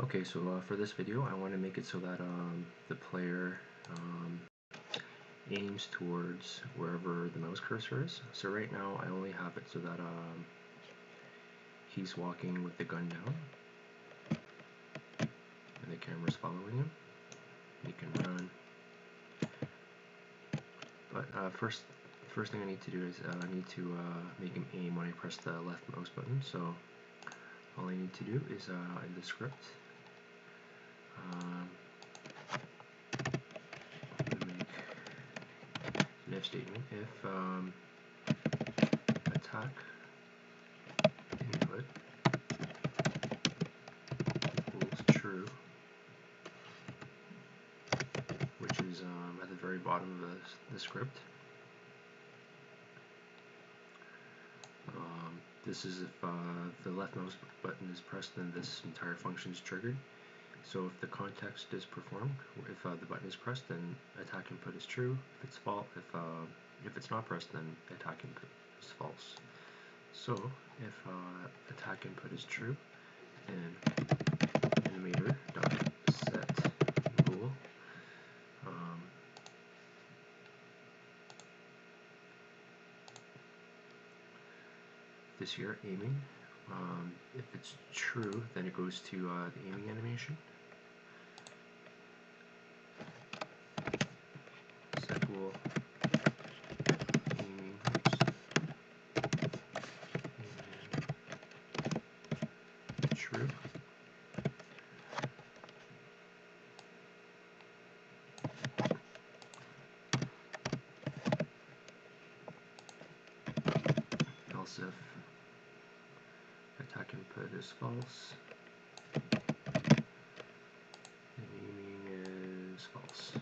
Okay, so for this video, I want to make it so that the player aims towards wherever the mouse cursor is. So right now, I only have it so that he's walking with the gun down, and the camera's following him. He can run. But first thing I need to do is I need to make him aim when I press the left mouse button. So all I need to do is in the script, make an if statement. If attack input equals true, which is at the very bottom of the script. This is if the left mouse button is pressed, then this entire function is triggered. So if the context is performed, if the button is pressed, then attack input is true. If it's false, if it's not pressed, then attack input is false. So if attack input is true, then animator dot set bool this here aiming. If it's true, then it goes to the aiming animation. Set bool aiming. True. Else if attack input is false, and aiming is false.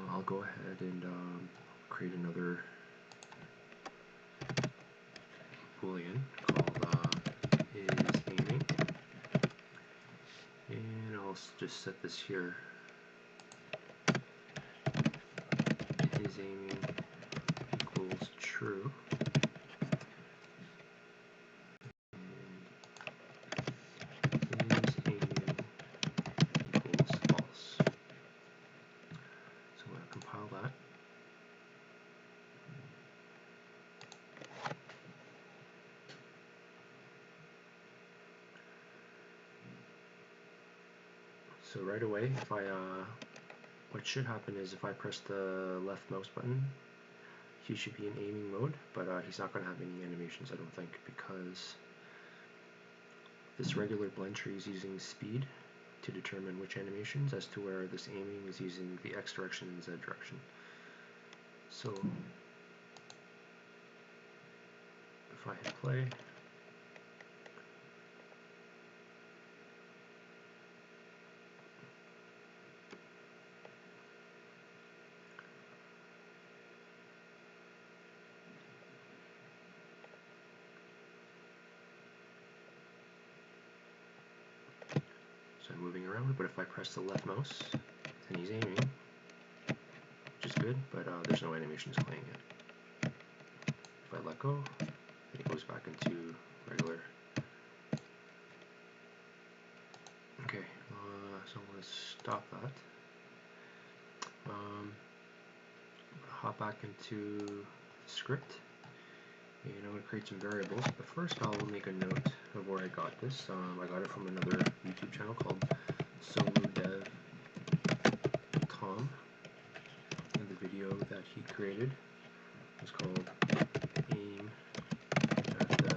I'll go ahead and create another boolean called is aiming, and I'll just set this here. Is aiming equals true, and is aiming equals false. So I'm going to compile that. So right away, if I what should happen is if I press the left mouse button, he should be in aiming mode, but he's not going to have any animations, I don't think, because this regular blend tree is using speed to determine which animations, as to where this aiming is using the X direction and Z direction. So if I hit play, so I'm moving around, but if I press the left mouse, then he's aiming, which is good, but there's no animations playing yet. If I let go, it goes back into regular. Okay, so I'm going to stop that. Hop back into the script, and I'm going to create some variables. But first I'll make a note of where I got this. I got it from another YouTube channel called SoloDev Tom, and the video that he created was called Aim at the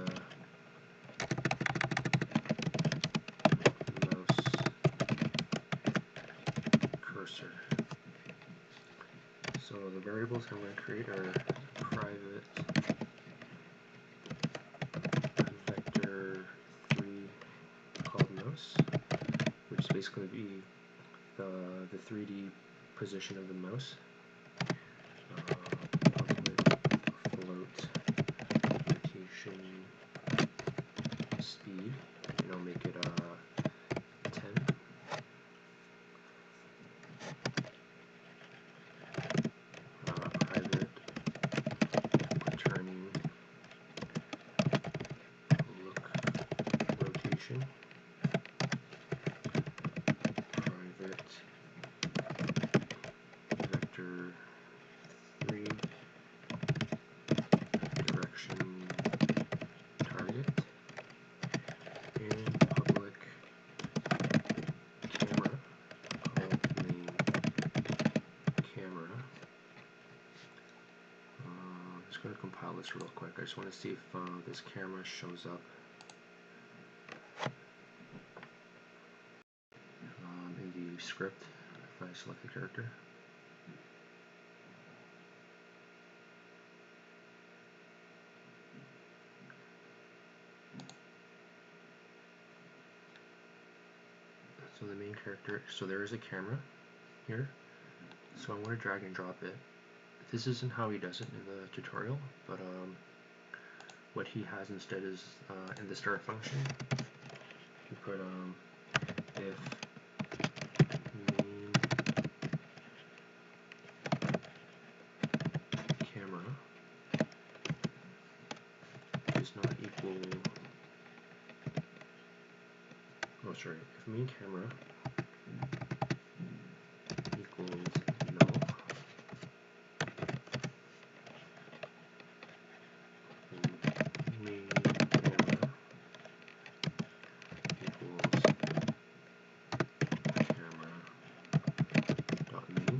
Mouse Cursor. So the variables I'm going to create are private vector 3 called mouse, which is basically be the 3D position of the mouse. Ultimate float rotation speed, and I'll make it 10. Private returning this real quick. I just want to see if this camera shows up in the script if I select the character. So the main character, so there is a camera here. So I'm going to drag and drop it. This isn't how he does it in the tutorial, but what he has instead is in the start function, you put if main camera does not equal, if main camera equals null, main camera equals camera dot main.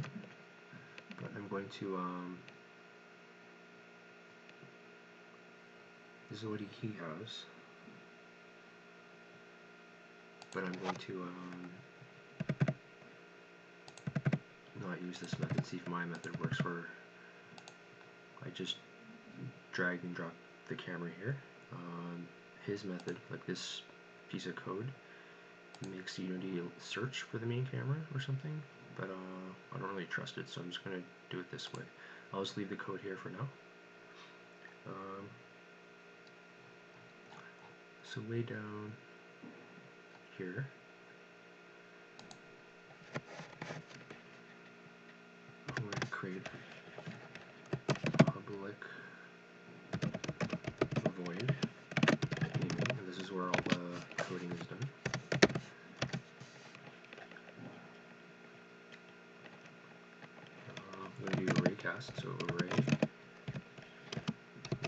But I'm going to this is what he has, but I'm going to not use this method. See if my method works, where I just drag and drop the camera here. His method, like this piece of code, makes Unity search for the main camera or something, but I don't really trust it, so I'm just going to do it this way. I'll just leave the code here for now. So way down here, I'm going to create public void naming, and this is where all the coding is done. I'm going to do array cast, so array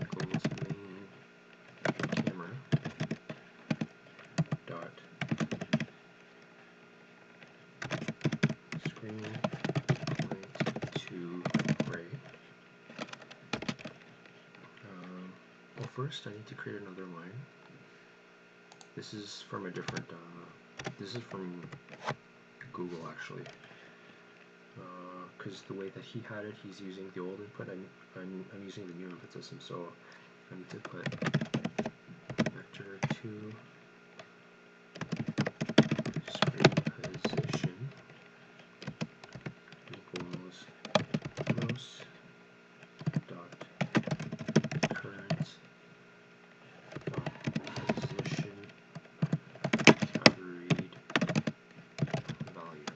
equals main camera dot screen point to array. Well, first I need to create another line. This is from a different, this is from Google actually, because the way that he had it, he's using the old input, I'm using the new input system, so I need to put vector 2 screen position equals mouse dot current dot position read value.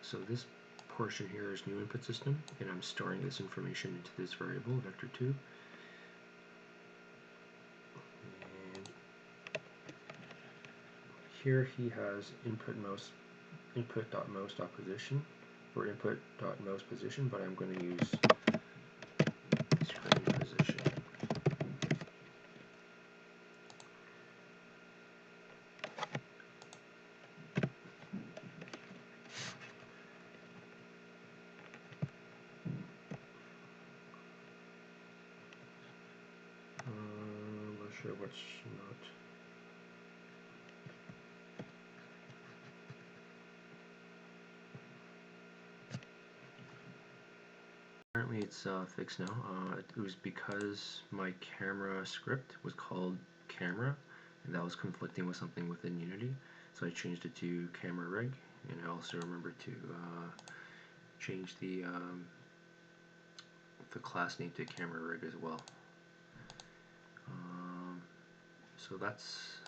So this portion here is new input system, and I'm storing this information into this variable vector2. And here he has input.mouse.position or input.mouse position, but I'm going to use screen position. I'm not sure what's not. Apparently it's fixed now. It was because my camera script was called camera, and that was conflicting with something within Unity, so I changed it to camera rig, and I also remembered to change the class name to camera rig as well. So that's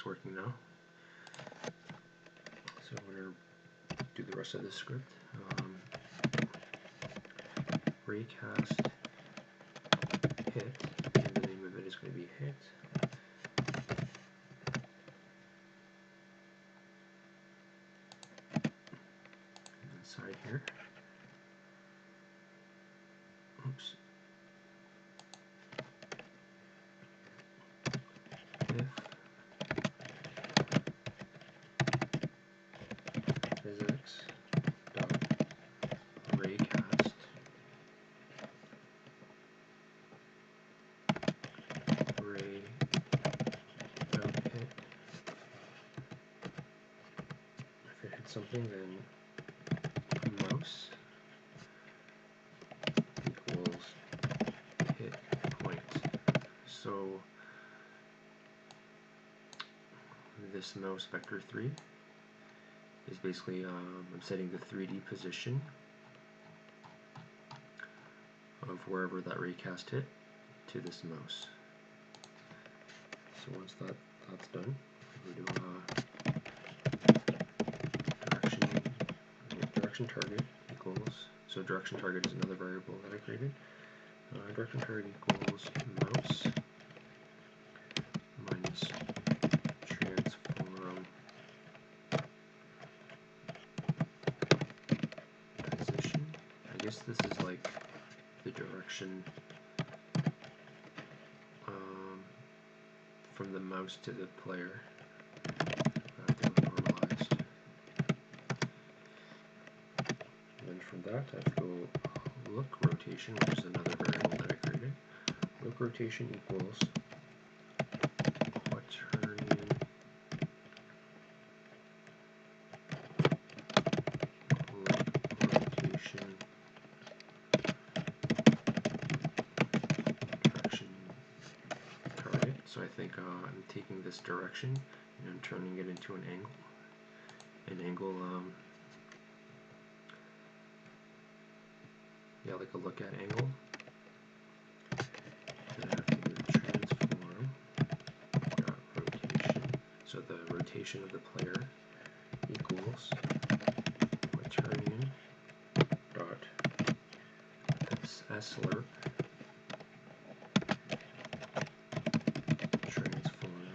working now. So I'm going to do the rest of this script. Raycast hit, and the name of it is going to be hit. Inside here, oops. If physics dot raycast something, then mouse equals hit point. So this mouse vector 3 is basically I'm setting the 3D position of wherever that raycast hit to this mouse. So once that's done, we do direction target equals, so direction target is another variable that I created. Direction target equals mouse minus transform position. I guess this is like the direction from the mouse to the player. Normalized. And then from that, I have to go look rotation, which is another variable that I created. Look rotation equals quaternion look rotation direction target. So I think I'm taking this direction and I'm turning it into an angle. Yeah, like a look at angle. Then I have to do transform dot rotation. So the rotation of the player equals quaternion dot slurp transform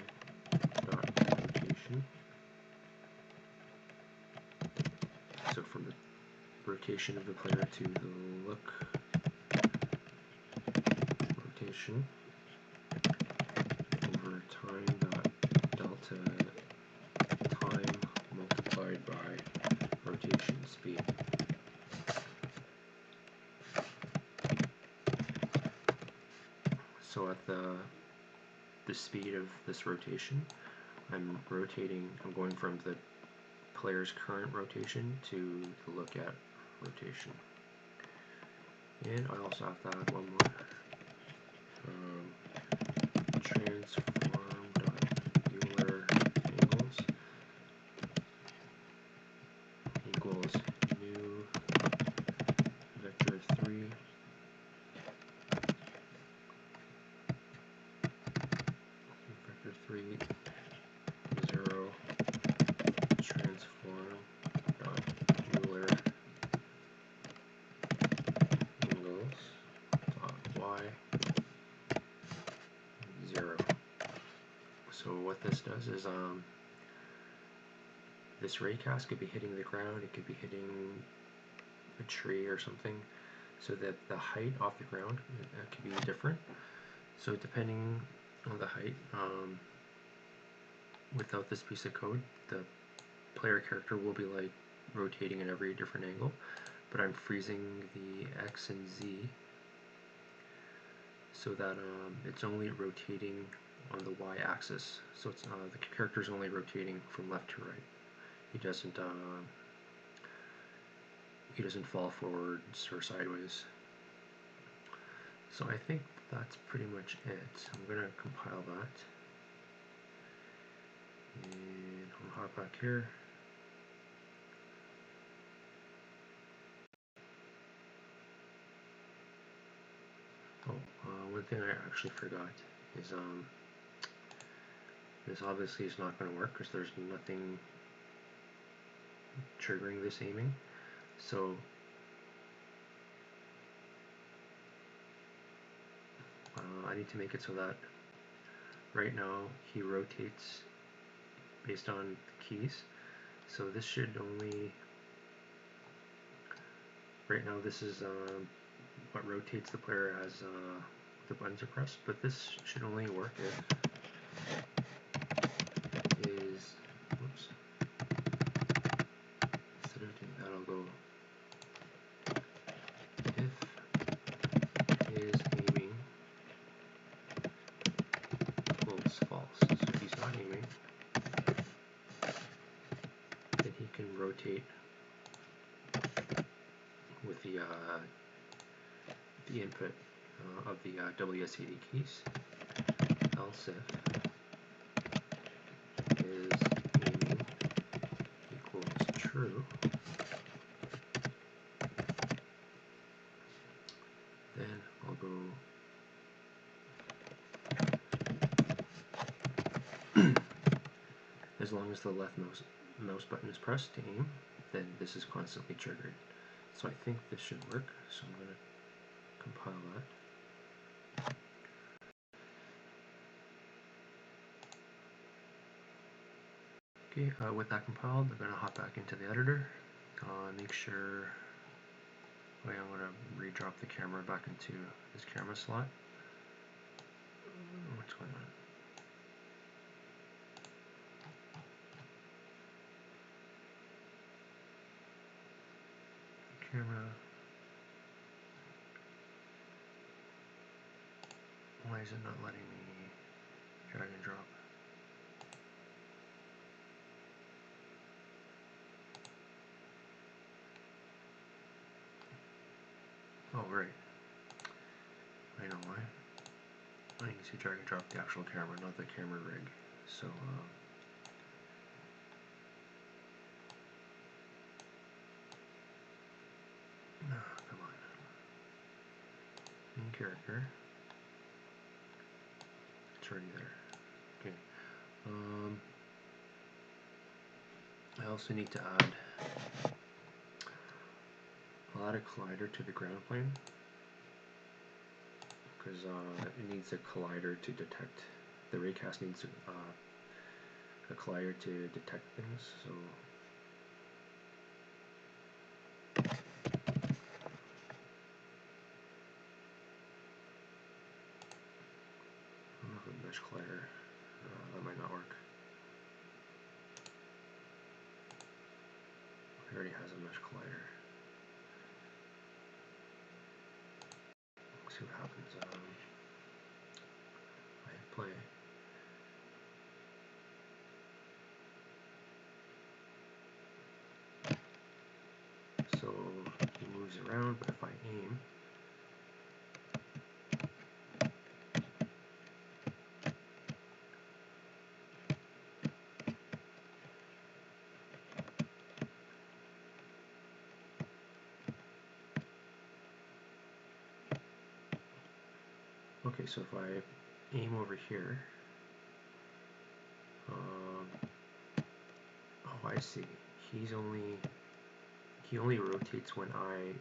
dot rotation. So from the rotation of the player to the look rotation over time dot delta time multiplied by rotation speed. So at the speed of this rotation, I'm going from the player's current rotation to the look at rotation. And I also have to add one more. Transform dot Euler angles equals new vector 3 vector 3 0 transform dot Euler angles dot y 0. So what this does is this raycast could be hitting the ground, it could be hitting a tree or something, so that the height off the ground could be different. So depending on the height, without this piece of code, the player character will be like rotating at every different angle, but I'm freezing the X and Z so that it's only rotating on the y-axis. So it's the character is only rotating from left to right. He doesn't fall forwards or sideways. So I think that's pretty much it. I'm gonna compile that. And I'll hop back here. One thing I actually forgot is this obviously is not going to work because there's nothing triggering this aiming. So I need to make it so that right now he rotates based on keys. So this should only, right now this is what rotates the player as the buttons are pressed, but this should only work if instead of doing that, I'll go if is aiming equals false. So if he's not aiming, then he can rotate the input of the WSAD keys, else if is aiming equals true, then I'll go as long as the left mouse button is pressed to aim, then this is constantly triggered. So I think this should work, so I'm going to compile that. Okay, with that compiled, I'm going to hop back into the editor, make sure, I'm going to re-drop the camera back into this camera slot. What's going on? Camera. Why is it not letting me drag and drop? Oh, right. I know why. I need to drag and drop the actual camera, not the camera rig. So, come on. Main character. It's already there. Okay. I also need to add a collider to the ground plane, because it needs a collider to detect, the raycast needs a collider to detect things, so I don't know if a mesh collider, that might not work. It already has a mesh collider. Let's see what happens. I hit play. So he moves around, but if I aim, okay, so if I aim over here, oh, I see. He only rotates when I'm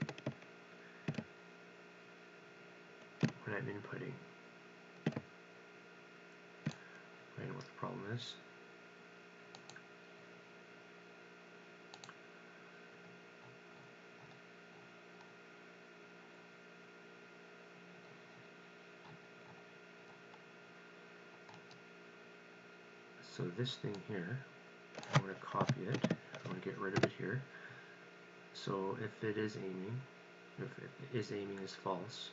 inputting. I know what the problem is. So this thing here, I'm going to copy it. I'm going to get rid of it here. So if it is aiming, if it is aiming is false,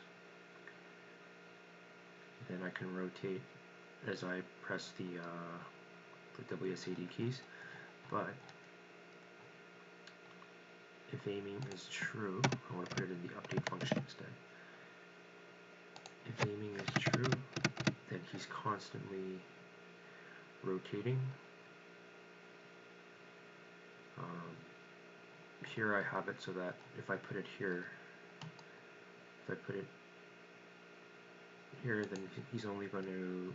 then I can rotate as I press the WSAD keys. But if aiming is true, I want to put it in the update function instead. If aiming is true, then he's constantly rotating. Here I have it so that if I put it here, if I put it here, then he's only going to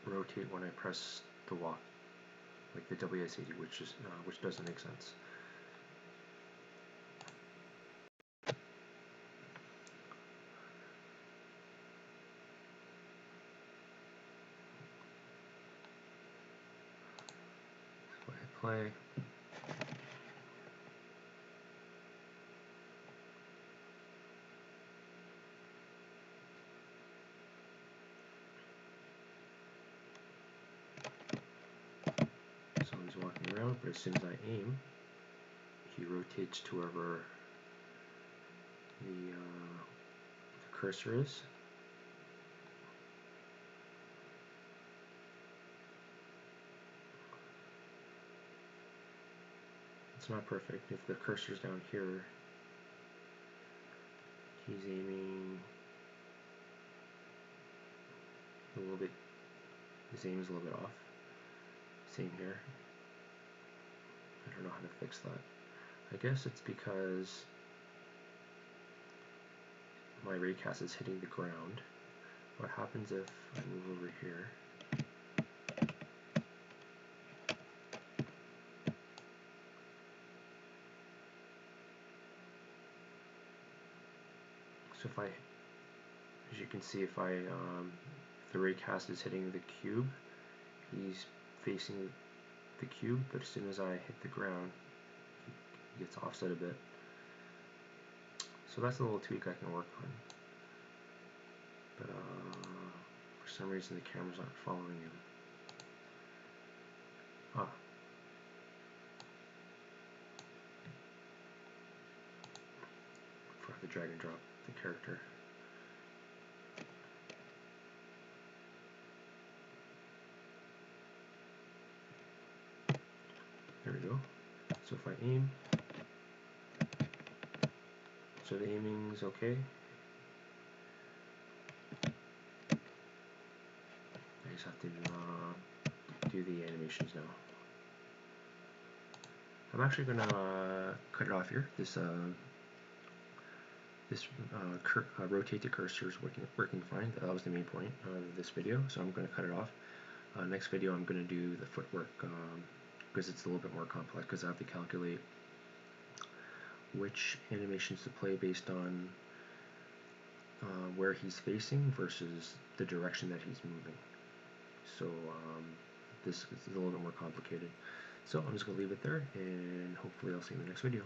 rotate when I press the walk, like the WSAD, which doesn't make sense. So I hit play. So he's walking around, but as soon as I aim, he rotates to wherever the cursor is. It's not perfect. If the cursor's down here, he's aiming a little bit, his aim is a little bit off. Same here. I don't know how to fix that. I guess it's because my raycast is hitting the ground. What happens if I move over here? So if I, as you can see, if the raycast is hitting the cube, he's facing the cube, but as soon as I hit the ground, he gets offset a bit. So that's a little tweak I can work on. But for some reason the camera's not following him. Ah. Forgot to drag and drop the character. There we go. So if I aim, so the aiming's okay. I just have to do the animations now. I'm actually gonna cut it off here. This rotate the cursor is working fine. That was the main point of this video, so I'm going to cut it off. Next video I'm going to do the footwork because it's a little bit more complex, because I have to calculate which animations to play based on where he's facing versus the direction that he's moving. So this is a little bit more complicated. So I'm just going to leave it there, and hopefully I'll see you in the next video.